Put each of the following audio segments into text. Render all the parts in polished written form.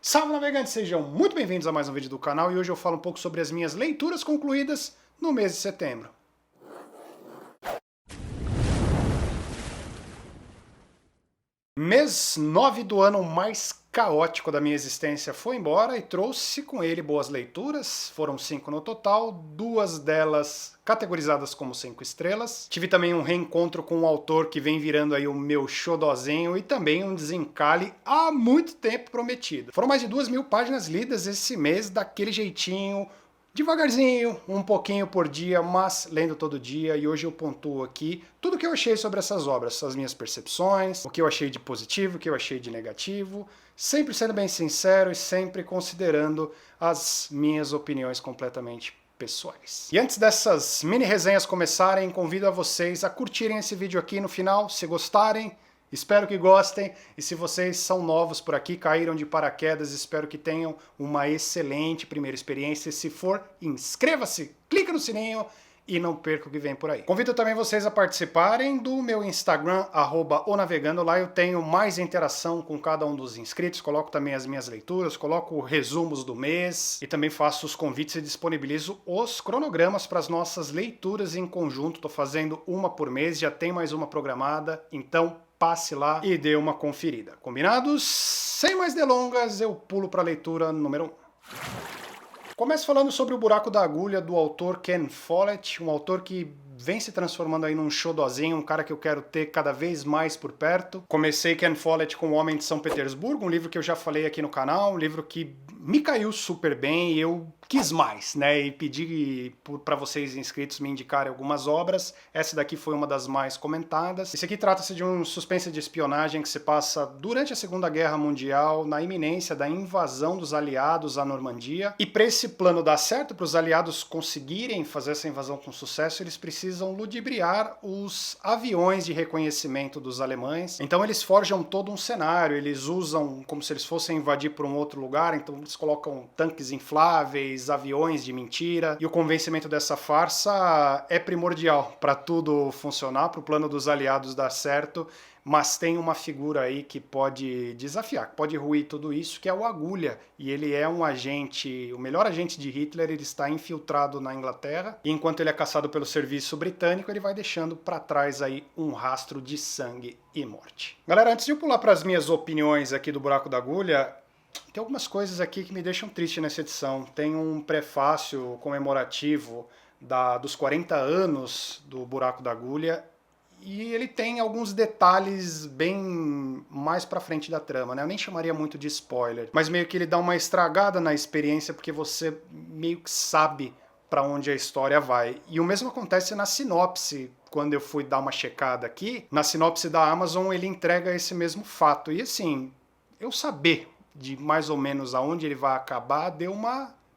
Salve navegantes, sejam muito bem-vindos a mais um vídeo do canal e hoje eu falo um pouco sobre as minhas leituras concluídas no mês de setembro. Mês 9 do ano mais caótico da minha existência foi embora e trouxe com ele boas leituras, foram 5 no total, 2 delas categorizadas como 5 estrelas. Tive também um reencontro com um autor que vem virando aí o meu xodozinho e também um desencalhe há muito tempo prometido. Foram mais de 2.000 páginas lidas esse mês daquele jeitinho, devagarzinho, um pouquinho por dia, mas lendo todo dia, e hoje eu pontuo aqui tudo o que eu achei sobre essas obras, as minhas percepções, o que eu achei de positivo, o que eu achei de negativo, sempre sendo bem sincero e sempre considerando as minhas opiniões completamente pessoais. E antes dessas mini resenhas começarem, convido a vocês a curtirem esse vídeo aqui no final, se gostarem. Espero que gostem, e se vocês são novos por aqui, caíram de paraquedas, espero que tenham uma excelente primeira experiência. Se for, inscreva-se, clica no sininho e não perca o que vem por aí. Convido também vocês a participarem do meu Instagram, @onavegando. Lá eu tenho mais interação com cada um dos inscritos, coloco também as minhas leituras, coloco resumos do mês e também faço os convites e disponibilizo os cronogramas para as nossas leituras em conjunto. Estou fazendo uma por mês, já tem mais uma programada, então passe lá e dê uma conferida. Combinados? Sem mais delongas, eu pulo para a leitura número 1. Começo falando sobre O Buraco da Agulha, do autor Ken Follett, um autor que vem se transformando aí num xodozinho, um cara que eu quero ter cada vez mais por perto. Comecei Ken Follett com O Homem de São Petersburgo, um livro que eu já falei aqui no canal, um livro que me caiu super bem e eu quis mais, né? E pedi para vocês inscritos me indicarem algumas obras. Essa daqui foi uma das mais comentadas. Esse aqui trata-se de um suspense de espionagem que se passa durante a Segunda Guerra Mundial, na iminência da invasão dos aliados à Normandia. E para esse plano dar certo, para os aliados conseguirem fazer essa invasão com sucesso, eles precisam ludibriar os aviões de reconhecimento dos alemães. Então eles forjam todo um cenário, eles usam como se eles fossem invadir por um outro lugar, então eles colocam tanques infláveis, aviões de mentira, e o convencimento dessa farsa é primordial para tudo funcionar, para o plano dos aliados dar certo, mas tem uma figura aí que pode desafiar, que pode ruir tudo isso, que é o Agulha, e ele é um agente, o melhor agente de Hitler, ele está infiltrado na Inglaterra, e enquanto ele é caçado pelo serviço britânico, ele vai deixando para trás aí um rastro de sangue e morte. Galera, antes de eu pular para as minhas opiniões aqui do Buraco da Agulha, tem algumas coisas aqui que me deixam triste nessa edição. Tem um prefácio comemorativo dos 40 anos do Buraco da Agulha e ele tem alguns detalhes bem mais pra frente da trama, né? Eu nem chamaria muito de spoiler, mas meio que ele dá uma estragada na experiência porque você meio que sabe pra onde a história vai. E o mesmo acontece na sinopse. Quando eu fui dar uma checada aqui, na sinopse da Amazon ele entrega esse mesmo fato. E assim, eu saber de mais ou menos aonde ele vai acabar,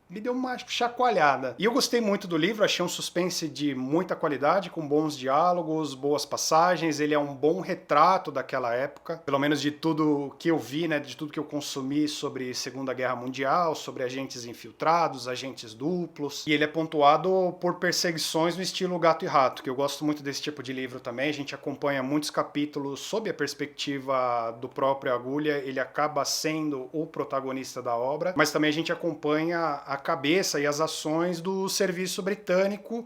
me deu uma chacoalhada. E eu gostei muito do livro, achei um suspense de muita qualidade, com bons diálogos, boas passagens, ele é um bom retrato daquela época, pelo menos de tudo que eu vi, né, de tudo que eu consumi sobre Segunda Guerra Mundial, sobre agentes infiltrados, agentes duplos, e ele é pontuado por perseguições no estilo Gato e Rato, que eu gosto muito desse tipo de livro também, a gente acompanha muitos capítulos sob a perspectiva do próprio Agulha, ele acaba sendo o protagonista da obra, mas também a gente acompanha a cabeça e as ações do serviço britânico,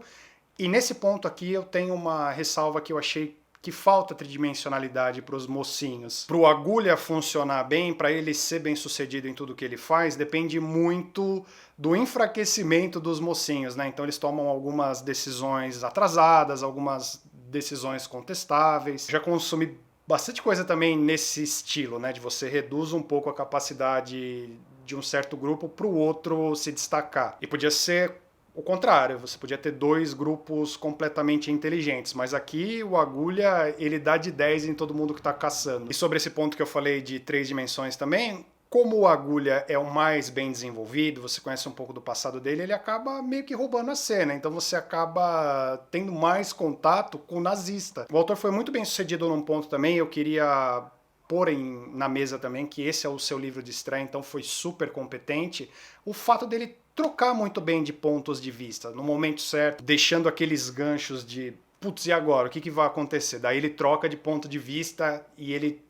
e nesse ponto aqui eu tenho uma ressalva que eu achei que falta tridimensionalidade para os mocinhos. Para o Agulha funcionar bem, para ele ser bem sucedido em tudo que ele faz, depende muito do enfraquecimento dos mocinhos, né? Então eles tomam algumas decisões atrasadas, algumas decisões contestáveis. Já consumi bastante coisa também nesse estilo, né? De você reduz um pouco a capacidade de um certo grupo para o outro se destacar. E podia ser o contrário, você podia ter dois grupos completamente inteligentes, mas aqui o Agulha, ele dá de 10 em todo mundo que está caçando. E sobre esse ponto que eu falei de 3 dimensões também, como o Agulha é o mais bem desenvolvido, você conhece um pouco do passado dele, ele acaba meio que roubando a cena, então você acaba tendo mais contato com o nazista. O autor foi muito bem sucedido num ponto também, eu queria pôr na mesa também que esse é o seu livro de estreia, então foi super competente, o fato dele trocar muito bem de pontos de vista, no momento certo, deixando aqueles ganchos de putz, e agora? O que vai acontecer? Daí ele troca de ponto de vista e ele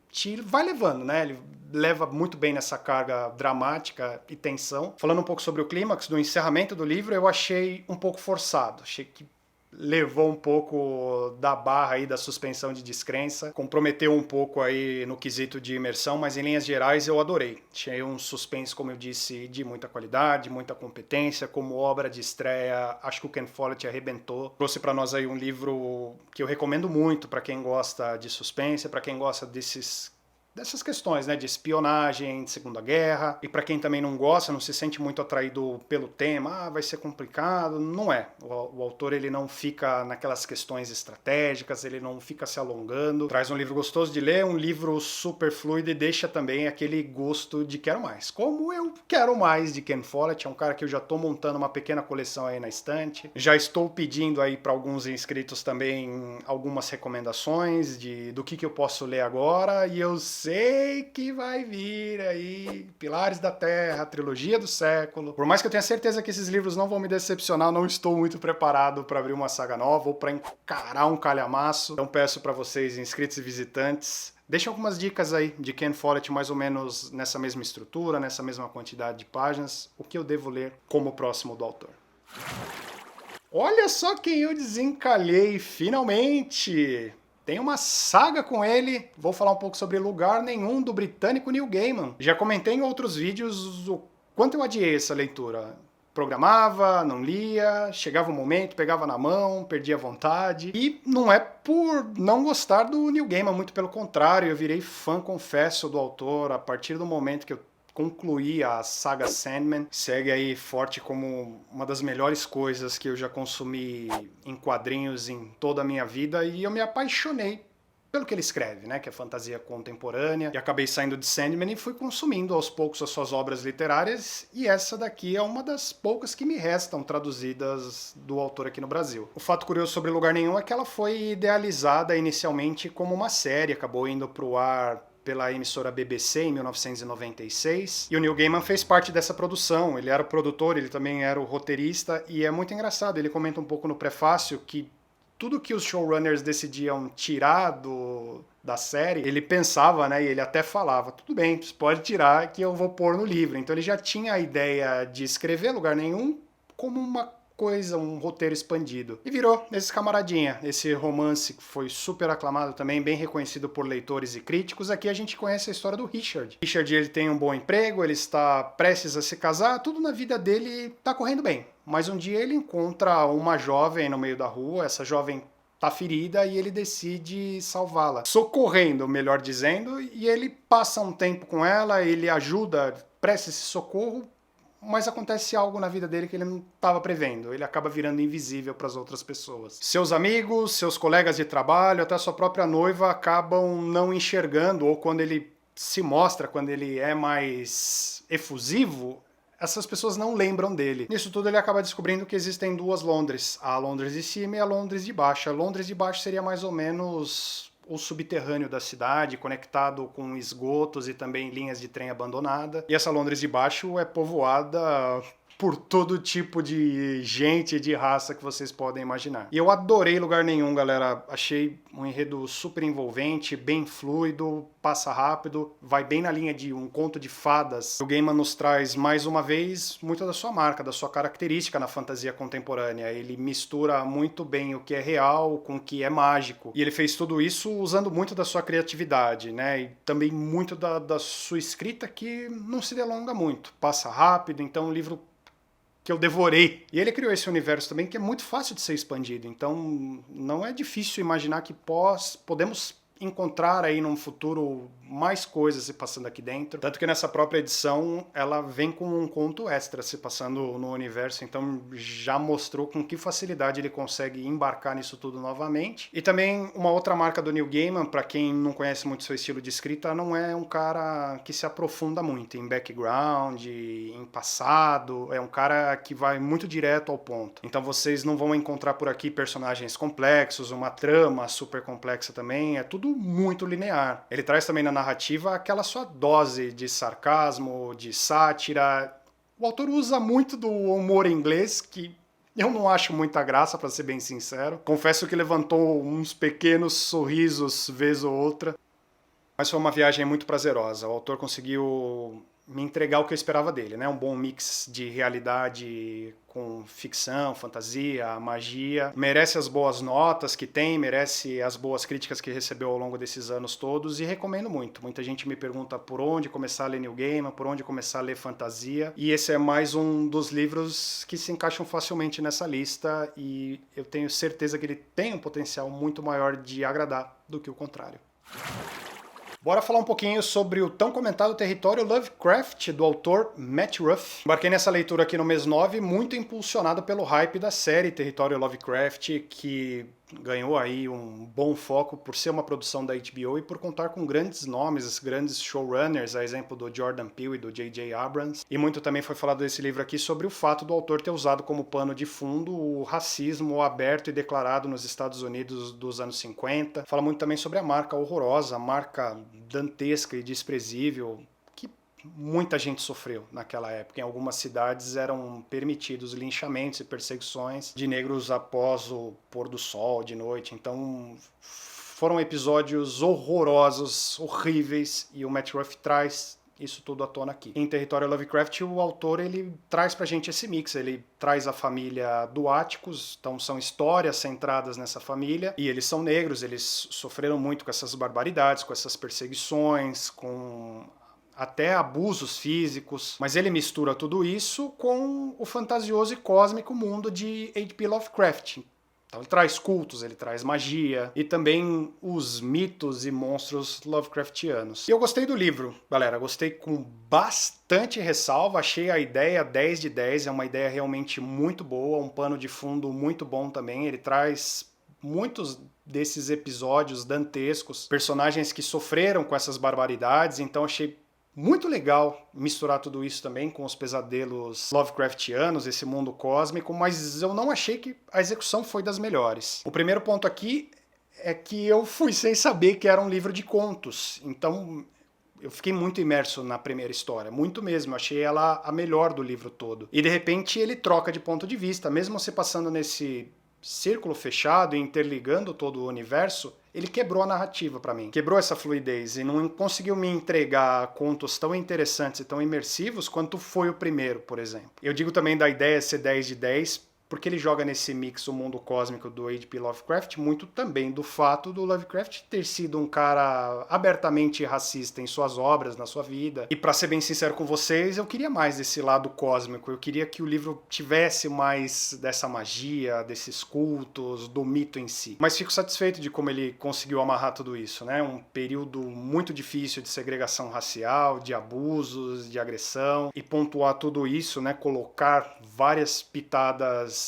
vai levando, né? Ele leva muito bem nessa carga dramática e tensão. Falando um pouco sobre o clímax, do encerramento do livro, eu achei um pouco forçado. Achei que levou um pouco da barra aí da suspensão de descrença, comprometeu um pouco aí no quesito de imersão, mas em linhas gerais eu adorei. Achei um suspense, como eu disse, de muita qualidade, muita competência, como obra de estreia, acho que o Ken Follett arrebentou. Trouxe para nós aí um livro que eu recomendo muito para quem gosta de suspense, para quem gosta dessas questões, né, de espionagem, de Segunda Guerra, e para quem também não gosta, não se sente muito atraído pelo tema, vai ser complicado, não é. O autor, ele não fica naquelas questões estratégicas, ele não fica se alongando, traz um livro gostoso de ler, um livro super fluido e deixa também aquele gosto de quero mais. Como eu quero mais de Ken Follett, é um cara que eu já estou montando uma pequena coleção aí na estante, já estou pedindo aí para alguns inscritos também algumas recomendações do que eu posso ler agora, e eu sei que vai vir aí Pilares da Terra, Trilogia do Século. Por mais que eu tenha certeza que esses livros não vão me decepcionar, eu não estou muito preparado para abrir uma saga nova ou para encarar um calhamaço. Então peço para vocês, inscritos e visitantes, deixem algumas dicas aí de Ken Follett, mais ou menos nessa mesma estrutura, nessa mesma quantidade de páginas, o que eu devo ler como próximo do autor. Olha só quem eu desencalhei, finalmente! Tem uma saga com ele, vou falar um pouco sobre Lugar Nenhum, do britânico Neil Gaiman. Já comentei em outros vídeos o quanto eu adiei essa leitura. Programava, não lia, chegava um momento, pegava na mão, perdia a vontade. E não é por não gostar do Neil Gaiman, muito pelo contrário, eu virei fã, confesso, do autor a partir do momento que eu concluí a saga Sandman, segue aí forte como uma das melhores coisas que eu já consumi em quadrinhos em toda a minha vida, e eu me apaixonei pelo que ele escreve, né, que é fantasia contemporânea, e acabei saindo de Sandman e fui consumindo aos poucos as suas obras literárias, e essa daqui é uma das poucas que me restam traduzidas do autor aqui no Brasil. O fato curioso sobre Lugar Nenhum é que ela foi idealizada inicialmente como uma série, acabou indo pro ar pela emissora BBC em 1996, e o Neil Gaiman fez parte dessa produção. Ele era o produtor, ele também era o roteirista, e é muito engraçado, ele comenta um pouco no prefácio que tudo que os showrunners decidiam tirar da série, ele pensava, né, e ele até falava, tudo bem, você pode tirar que eu vou pôr no livro. Então ele já tinha a ideia de escrever Lugar Nenhum como uma coisa, um roteiro expandido. E virou esse camaradinha, esse romance que foi super aclamado também, bem reconhecido por leitores e críticos. Aqui a gente conhece a história do Richard. Richard, ele tem um bom emprego, ele está prestes a se casar, tudo na vida dele está correndo bem. Mas um dia ele encontra uma jovem no meio da rua, essa jovem tá ferida e ele decide salvá-la, socorrendo, melhor dizendo, e ele passa um tempo com ela, ele ajuda, presta esse socorro, mas acontece algo na vida dele que ele não estava prevendo. Ele acaba virando invisível para as outras pessoas. Seus amigos, seus colegas de trabalho, até sua própria noiva acabam não enxergando, ou quando ele se mostra, quando ele é mais efusivo, essas pessoas não lembram dele. Nisso tudo ele acaba descobrindo que existem duas Londres, a Londres de cima e a Londres de baixo. A Londres de baixo seria mais ou menos o subterrâneo da cidade, conectado com esgotos e também linhas de trem abandonada. E essa Londres de baixo é povoada por todo tipo de gente e de raça que vocês podem imaginar. E eu adorei Lugar Nenhum, galera. Achei um enredo super envolvente, bem fluido, passa rápido, vai bem na linha de um conto de fadas. O Gaiman nos traz, mais uma vez, muito da sua marca, da sua característica na fantasia contemporânea. Ele mistura muito bem o que é real com o que é mágico. E ele fez tudo isso usando muito da sua criatividade, né? E também muito da sua escrita, que não se delonga muito. Passa rápido, então o livro que eu devorei. E ele criou esse universo também que é muito fácil de ser expandido, então não é difícil imaginar que podemos encontrar aí num futuro mais coisas se passando aqui dentro. Tanto que nessa própria edição ela vem com um conto extra se passando no universo, então já mostrou com que facilidade ele consegue embarcar nisso tudo novamente. E também uma outra marca do Neil Gaiman, para quem não conhece muito seu estilo de escrita, não é um cara que se aprofunda muito em background, em passado, é um cara que vai muito direto ao ponto. Então vocês não vão encontrar por aqui personagens complexos, uma trama super complexa também, é tudo muito linear. Ele traz também na narrativa aquela sua dose de sarcasmo, de sátira. O autor usa muito do humor inglês, que eu não acho muita graça, para ser bem sincero. Confesso que levantou uns pequenos sorrisos vez ou outra. Mas foi uma viagem muito prazerosa. O autor conseguiu me entregar o que eu esperava dele, né? Um bom mix de realidade com ficção, fantasia, magia. Merece as boas notas que tem, merece as boas críticas que recebeu ao longo desses anos todos e recomendo muito. Muita gente me pergunta por onde começar a ler New Gaiman, por onde começar a ler fantasia, e esse é mais um dos livros que se encaixam facilmente nessa lista e eu tenho certeza que ele tem um potencial muito maior de agradar do que o contrário. Bora falar um pouquinho sobre o tão comentado território Lovecraft, do autor Matt Ruff. Embarquei nessa leitura aqui no mês 9, muito impulsionado pelo hype da série Território Lovecraft, que ganhou aí um bom foco por ser uma produção da HBO e por contar com grandes nomes, grandes showrunners, a exemplo do Jordan Peele e do J.J. Abrams. E muito também foi falado desse livro aqui sobre o fato do autor ter usado como pano de fundo o racismo aberto e declarado nos Estados Unidos dos anos 50. Fala muito também sobre a marca horrorosa, a marca dantesca e desprezível que muita gente sofreu naquela época. Em algumas cidades eram permitidos linchamentos e perseguições de negros após o pôr do sol, de noite. Então foram episódios horrorosos, horríveis, e o Matt Ruff traz isso tudo à tona aqui. Em Território Lovecraft, o autor ele traz pra gente esse mix, ele traz a família do Atticus, então são histórias centradas nessa família, e eles são negros, eles sofreram muito com essas barbaridades, com essas perseguições, com até abusos físicos, mas ele mistura tudo isso com o fantasioso e cósmico mundo de H.P. Lovecraft. Então ele traz cultos, ele traz magia e também os mitos e monstros Lovecraftianos. E eu gostei do livro, galera, gostei com bastante ressalva, achei a ideia 10 de 10, é uma ideia realmente muito boa, um pano de fundo muito bom também, ele traz muitos desses episódios dantescos, personagens que sofreram com essas barbaridades, então achei muito legal misturar tudo isso também com os pesadelos Lovecraftianos, esse mundo cósmico, mas eu não achei que a execução foi das melhores. O primeiro ponto aqui é que eu fui sem saber que era um livro de contos, então eu fiquei muito imerso na primeira história, muito mesmo, achei ela a melhor do livro todo. E de repente ele troca de ponto de vista, mesmo você passando nesse círculo fechado e interligando todo o universo, ele quebrou a narrativa para mim, quebrou essa fluidez e não conseguiu me entregar contos tão interessantes e tão imersivos quanto foi o primeiro, por exemplo. Eu digo também da ideia ser 10 de 10, porque ele joga nesse mix o mundo cósmico do H.P. Lovecraft, muito também do fato do Lovecraft ter sido um cara abertamente racista em suas obras, na sua vida. E para ser bem sincero com vocês, eu queria mais desse lado cósmico, eu queria que o livro tivesse mais dessa magia, desses cultos, do mito em si. Mas fico satisfeito de como ele conseguiu amarrar tudo isso, né? Um período muito difícil de segregação racial, de abusos, de agressão, e pontuar tudo isso, né? Colocar várias pitadas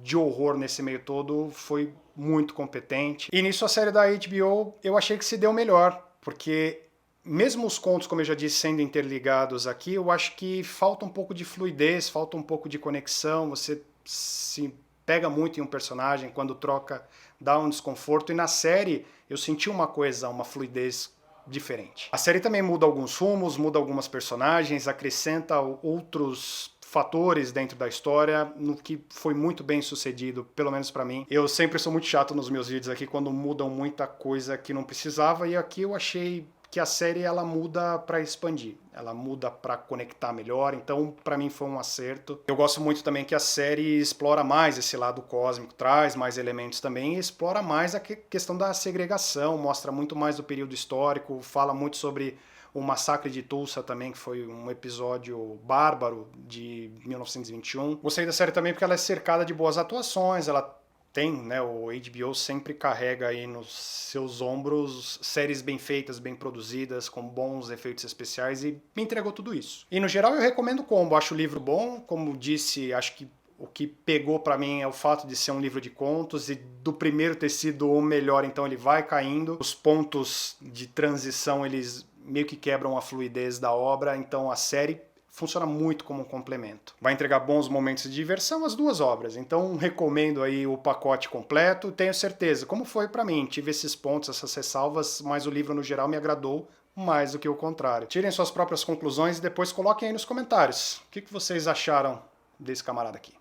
de horror nesse meio todo foi muito competente. E nisso a série da HBO eu achei que se deu melhor, porque mesmo os contos, como eu já disse, sendo interligados aqui, eu acho que falta um pouco de fluidez, falta um pouco de conexão, você se pega muito em um personagem, quando troca dá um desconforto, e na série eu senti uma coisa, uma fluidez diferente. A série também muda alguns rumos, muda algumas personagens, acrescenta outros fatores dentro da história, no que foi muito bem sucedido, pelo menos pra mim. Eu sempre sou muito chato nos meus vídeos aqui quando mudam muita coisa que não precisava, e aqui eu achei que a série ela muda pra expandir, ela muda pra conectar melhor, então pra mim foi um acerto. Eu gosto muito também que a série explora mais esse lado cósmico, traz mais elementos também e explora mais a questão da segregação, mostra muito mais do período histórico, fala muito sobre o Massacre de Tulsa também, que foi um episódio bárbaro de 1921. Gostei da série também porque ela é cercada de boas atuações, ela tem, né, o HBO sempre carrega aí nos seus ombros séries bem feitas, bem produzidas, com bons efeitos especiais, e me entregou tudo isso. E no geral eu recomendo o combo, acho o livro bom, como disse, acho que o que pegou pra mim é o fato de ser um livro de contos e do primeiro ter sido o melhor, então ele vai caindo. Os pontos de transição, eles meio que quebram a fluidez da obra, então a série funciona muito como um complemento. Vai entregar bons momentos de diversão as duas obras, então recomendo aí o pacote completo, tenho certeza, como foi pra mim, tive esses pontos, essas ressalvas, mas o livro no geral me agradou mais do que o contrário. Tirem suas próprias conclusões e depois coloquem aí nos comentários. O que vocês acharam desse camarada aqui?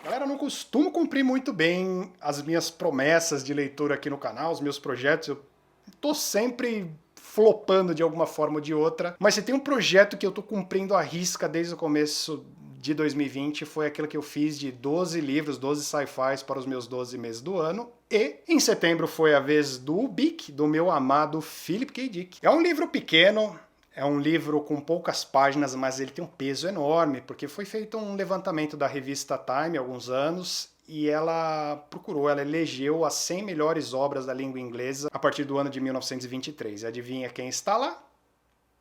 Galera, eu não costumo cumprir muito bem as minhas promessas de leitura aqui no canal, os meus projetos, eu Tô sempre flopando de alguma forma ou de outra, mas se tem um projeto que eu tô cumprindo à risca desde o começo de 2020, foi aquilo que eu fiz de 12 livros, 12 sci-fis para os meus 12 meses do ano. E em setembro foi a vez do BIC, do meu amado Philip K. Dick. É um livro pequeno, é um livro com poucas páginas, mas ele tem um peso enorme, porque foi feito um levantamento da revista Time há alguns anos, e ela elegeu as 100 melhores obras da língua inglesa a partir do ano de 1923. Adivinha quem está lá?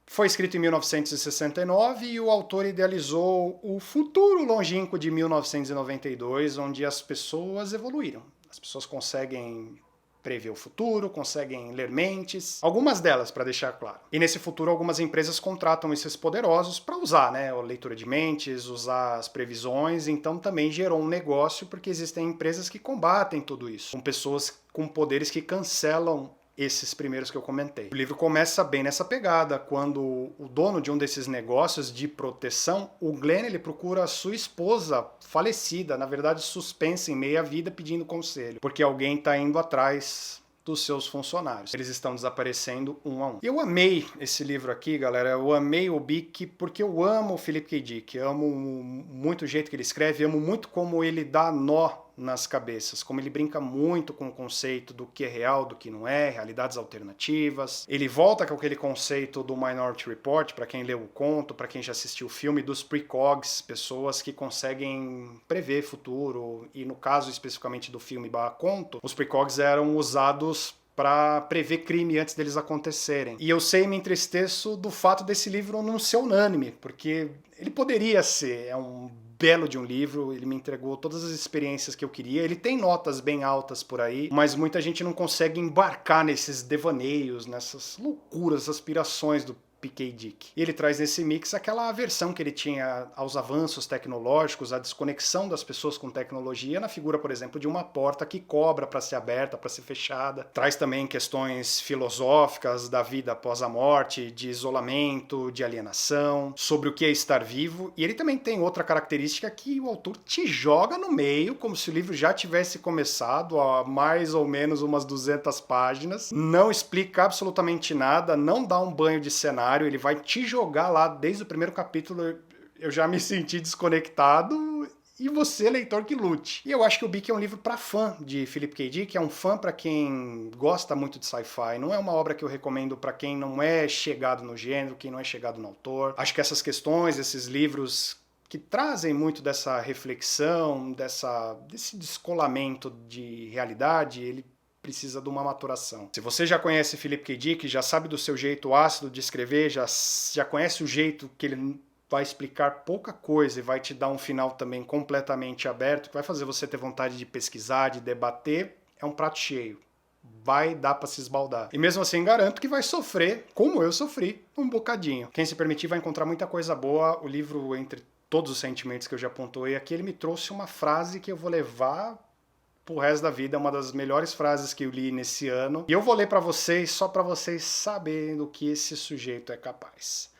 Foi escrito em 1969 e o autor idealizou o futuro longínquo de 1992, onde as pessoas evoluíram. As pessoas conseguem prever o futuro, conseguem ler mentes, algumas delas, para deixar claro. E nesse futuro, algumas empresas contratam esses poderosos para usar, né, a leitura de mentes, usar as previsões, então também gerou um negócio, porque existem empresas que combatem tudo isso, com pessoas com poderes que cancelam esses primeiros que eu comentei. O livro começa bem nessa pegada, quando o dono de um desses negócios de proteção, o Glenn, ele procura a sua esposa falecida, na verdade suspensa em meia vida, pedindo conselho, porque alguém está indo atrás dos seus funcionários. Eles estão desaparecendo um a um. Eu amei esse livro aqui, galera. Eu amei o Bic porque eu amo o Philip K. Dick. Eu amo muito o jeito que ele escreve, amo muito como ele dá nó nas cabeças, como ele brinca muito com o conceito do que é real, do que não é, realidades alternativas. Ele volta com aquele conceito do Minority Report, para quem leu o conto, para quem já assistiu o filme, dos precogs, pessoas que conseguem prever futuro, e no caso especificamente do filme conto, os precogs eram usados para prever crime antes deles acontecerem. E eu sei e me entristeço do fato desse livro não ser unânime, porque ele poderia ser, é um belo de um livro, ele me entregou todas as experiências que eu queria, ele tem notas bem altas por aí, mas muita gente não consegue embarcar nesses devaneios, nessas loucuras, aspirações do P.K. Dick. E ele traz nesse mix aquela aversão que ele tinha aos avanços tecnológicos, a desconexão das pessoas com tecnologia, na figura, por exemplo, de uma porta que cobra para ser aberta, para ser fechada. Traz também questões filosóficas da vida após a morte, de isolamento, de alienação, sobre o que é estar vivo. E ele também tem outra característica que o autor te joga no meio, como se o livro já tivesse começado há mais ou menos umas 200 páginas. Não explica absolutamente nada, não dá um banho de cenário, ele vai te jogar lá desde o primeiro capítulo. Eu já me senti desconectado, e você, leitor, que lute. E eu acho que o Bic é um livro para fã de Philip K. Dick, é um fã para quem gosta muito de sci-fi. Não é uma obra que eu recomendo para quem não é chegado no gênero, quem não é chegado no autor. Acho que essas questões, esses livros que trazem muito dessa reflexão, desse descolamento de realidade, ele precisa de uma maturação. Se você já conhece Philip K. Dick, já sabe do seu jeito ácido de escrever, já conhece o jeito que ele vai explicar pouca coisa e vai te dar um final também completamente aberto, que vai fazer você ter vontade de pesquisar, de debater, é um prato cheio. Vai dar para se esbaldar. E mesmo assim garanto que vai sofrer, como eu sofri, um bocadinho. Quem se permitir vai encontrar muita coisa boa. O livro, entre todos os sentimentos que eu já pontuei aqui, ele me trouxe uma frase que eu vou levar pro resto da vida, é uma das melhores frases que eu li nesse ano. E eu vou ler para vocês, só para vocês saberem do que esse sujeito é capaz.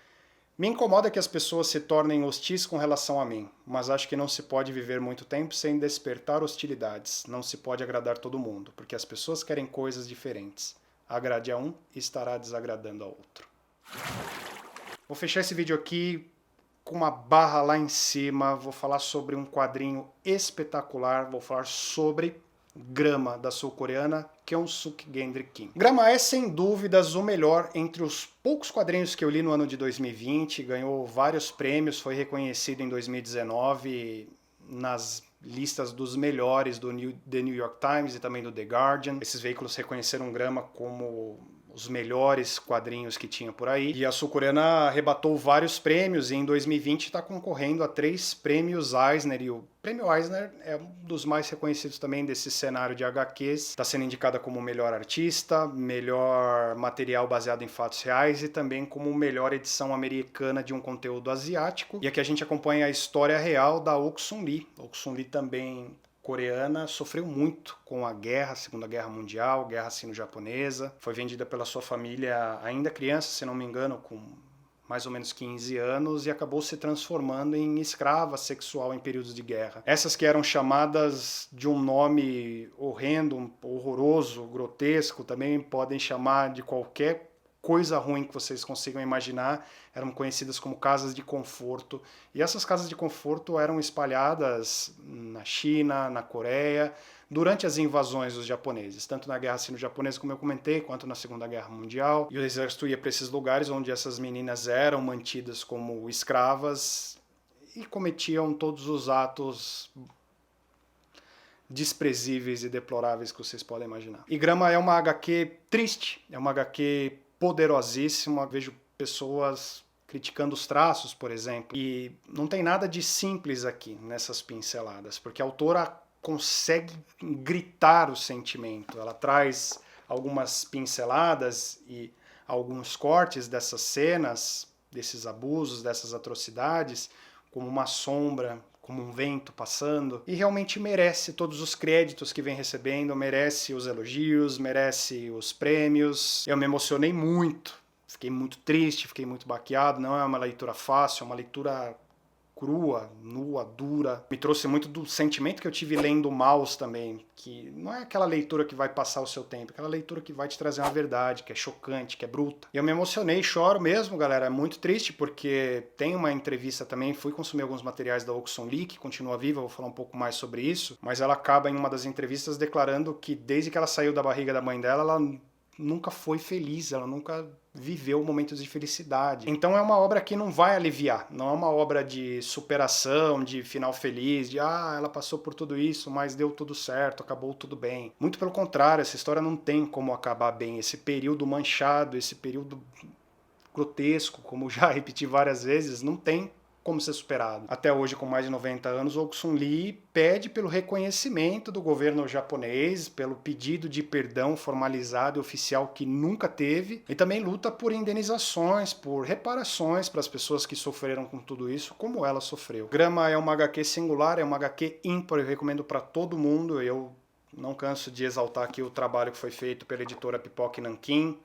Me incomoda que as pessoas se tornem hostis com relação a mim, mas acho que não se pode viver muito tempo sem despertar hostilidades. Não se pode agradar todo mundo, porque as pessoas querem coisas diferentes. Agrade a um e estará desagradando a outro. Vou fechar esse vídeo aqui com uma barra lá em cima, vou falar sobre um quadrinho espetacular, vou falar sobre Grama, da sul-coreana Kyung-Suk Gendry Kim. Grama é, sem dúvidas, o melhor entre os poucos quadrinhos que eu li no ano de 2020, ganhou vários prêmios, foi reconhecido em 2019 nas listas dos melhores do The New York Times e também do The Guardian. Esses veículos reconheceram Grama como os melhores quadrinhos que tinha por aí. E a sul-coreana arrebatou vários prêmios e em 2020 está concorrendo a 3 prêmios Eisner. E o prêmio Eisner é um dos mais reconhecidos também desse cenário de HQs. Está sendo indicada como melhor artista, melhor material baseado em fatos reais e também como melhor edição americana de um conteúdo asiático. E aqui a gente acompanha a história real da Oh Sun-lee. Oh Sun-lee também coreana, sofreu muito com a guerra, a Segunda Guerra Mundial, guerra sino-japonesa, foi vendida pela sua família ainda criança, se não me engano, com mais ou menos 15 anos e acabou se transformando em escrava sexual em períodos de guerra. Essas que eram chamadas de um nome horrendo, horroroso, grotesco, também podem chamar de qualquer coisa ruim que vocês consigam imaginar, eram conhecidas como casas de conforto. E essas casas de conforto eram espalhadas na China, na Coreia, durante as invasões dos japoneses, tanto na Guerra Sino-Japonesa, como eu comentei, quanto na Segunda Guerra Mundial. E o exército ia para esses lugares onde essas meninas eram mantidas como escravas e cometiam todos os atos desprezíveis e deploráveis que vocês podem imaginar. E Grama é uma HQ triste, é uma HQ poderosíssima. Vejo pessoas criticando os traços, por exemplo, e não tem nada de simples aqui nessas pinceladas, porque a autora consegue gritar o sentimento. Ela traz algumas pinceladas e alguns cortes dessas cenas, desses abusos, dessas atrocidades, como uma sombra, como um vento passando, e realmente merece todos os créditos que vem recebendo, merece os elogios, merece os prêmios. Eu me emocionei muito, fiquei muito triste, fiquei muito baqueado. Não é uma leitura fácil, é uma leitura crua, nua, dura. Me trouxe muito do sentimento que eu tive lendo Maus também, que não é aquela leitura que vai passar o seu tempo, é aquela leitura que vai te trazer uma verdade, que é chocante, que é bruta. E eu me emocionei, choro mesmo, galera. É muito triste, porque tem uma entrevista também, fui consumir alguns materiais da Oksun Lee, que continua viva, vou falar um pouco mais sobre isso, mas ela acaba em uma das entrevistas declarando que desde que ela saiu da barriga da mãe dela, ela nunca foi feliz, ela nunca viveu momentos de felicidade. Então é uma obra que não vai aliviar, não é uma obra de superação, de final feliz, de ela passou por tudo isso, mas deu tudo certo, acabou tudo bem. Muito pelo contrário, essa história não tem como acabar bem. Esse período manchado, esse período grotesco, como já repeti várias vezes, não tem como ser superado. Até hoje, com mais de 90 anos, Oksun Lee pede pelo reconhecimento do governo japonês, pelo pedido de perdão formalizado e oficial que nunca teve, e também luta por indenizações, por reparações para as pessoas que sofreram com tudo isso, como ela sofreu. Grama é uma HQ singular, é uma HQ ímpar, eu recomendo para todo mundo. Eu não canso de exaltar aqui o trabalho que foi feito pela editora Pipoca e Nanquim.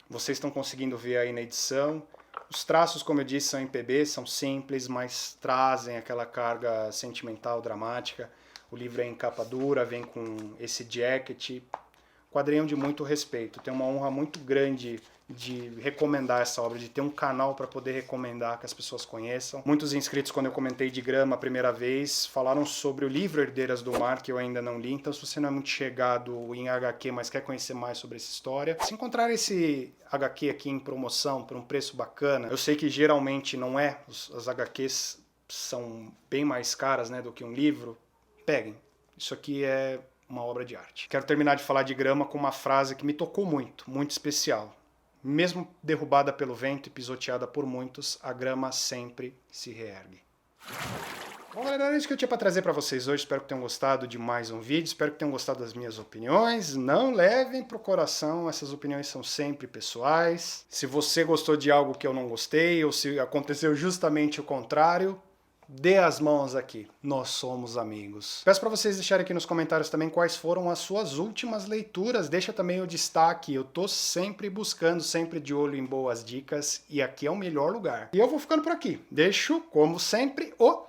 Vocês estão conseguindo ver aí na edição. Os traços, como eu disse, são em PB, são simples, mas trazem aquela carga sentimental, dramática. O livro é em capa dura, vem com esse jacket. Quadrinho de muito respeito. Tenho uma honra muito grande de recomendar essa obra, de ter um canal para poder recomendar, que as pessoas conheçam. Muitos inscritos, quando eu comentei de Grama a primeira vez, falaram sobre o livro Herdeiras do Mar, que eu ainda não li. Então, se você não é muito chegado em HQ, mas quer conhecer mais sobre essa história, se encontrar esse HQ aqui em promoção por um preço bacana, eu sei que geralmente não é, as HQs são bem mais caras, né, do que um livro, peguem. Isso aqui é uma obra de arte. Quero terminar de falar de Grama com uma frase que me tocou muito, muito especial. Mesmo derrubada pelo vento e pisoteada por muitos, a grama sempre se reergue. Bom, galera, era isso que eu tinha para trazer para vocês hoje. Espero que tenham gostado de mais um vídeo, espero que tenham gostado das minhas opiniões. Não levem pro coração, essas opiniões são sempre pessoais. Se você gostou de algo que eu não gostei, ou se aconteceu justamente o contrário, dê as mãos aqui, nós somos amigos. Peço para vocês deixarem aqui nos comentários também quais foram as suas últimas leituras. Deixa também o destaque, eu tô sempre buscando, sempre de olho em boas dicas, e aqui é o melhor lugar. E eu vou ficando por aqui. Deixo, como sempre, o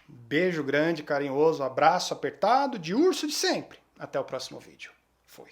beijo grande, carinhoso, abraço apertado de urso de sempre. Até o próximo vídeo. Fui.